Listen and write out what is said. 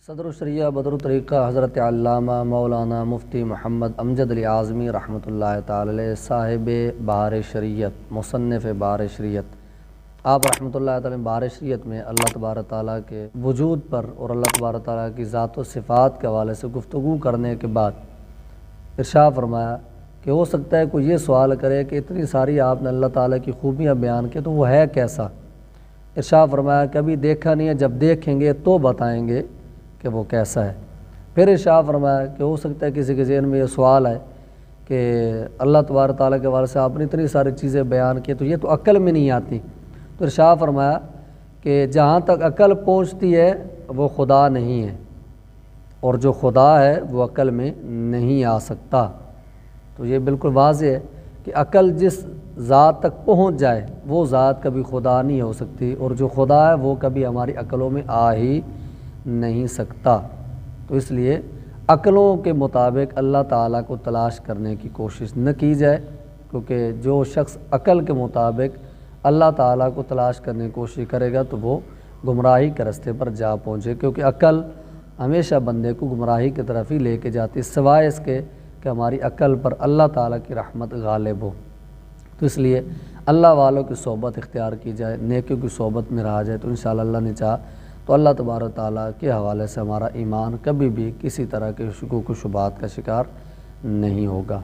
صدر الشریعہ بدر الطریقہ حضرت علامہ مولانا مفتی محمد امجد علی رحمۃ اللہ تعالی علیہ صاحب بہار شریعت مصنف بہار شریعت، آپ رحمۃ اللہ تعالی بہار شریعت میں اللہ تبارک تعالیٰ کے وجود پر اور اللہ تبارک تعالیٰ کی ذات و صفات کے حوالے سے گفتگو کرنے کے بعد ارشاد فرمایا کہ ہو سکتا ہے کوئی یہ سوال کرے کہ اتنی ساری آپ نے اللہ تعالیٰ کی خوبیاں بیان کی تو وہ ہے کیسا؟ ارشاد فرمایا کبھی دیکھا نہیں ہے، جب دیکھیں گے تو بتائیں گے کہ وہ کیسا ہے۔ پھر ارشاد فرمایا کہ ہو سکتا ہے کسی کے ذہن میں یہ سوال ہے کہ اللہ تبارک تعالیٰ کے حوالے سے آپ نے اتنی ساری چیزیں بیان کی تو یہ تو عقل میں نہیں آتی، تو ارشاد فرمایا کہ جہاں تک عقل پہنچتی ہے وہ خدا نہیں ہے، اور جو خدا ہے وہ عقل میں نہیں آ سکتا۔ تو یہ بالکل واضح ہے کہ عقل جس ذات تک پہنچ جائے وہ ذات کبھی خدا نہیں ہو سکتی، اور جو خدا ہے وہ کبھی ہماری عقلوں میں آ ہی نہیں سکتا۔ تو اس لیے عقلوں کے مطابق اللہ تعالیٰ کو تلاش کرنے کی کوشش نہ کی جائے، کیونکہ جو شخص عقل کے مطابق اللہ تعالیٰ کو تلاش کرنے کی کوشش کرے گا تو وہ گمراہی کے راستے پر جا پہنچے، کیونکہ عقل ہمیشہ بندے کو گمراہی کی طرف ہی لے کے جاتی، سوائے اس کے کہ ہماری عقل پر اللہ تعالیٰ کی رحمت غالب ہو۔ تو اس لیے اللہ والوں کی صحبت اختیار کی جائے، نیکیوں کی صحبت میں رہا جائے، تو انشاءاللہ اللہ نے چاہا تو اللہ تبارک تعالیٰ کے حوالے سے ہمارا ایمان کبھی بھی کسی طرح کے شکوک و شبہات کا شکار نہیں ہوگا۔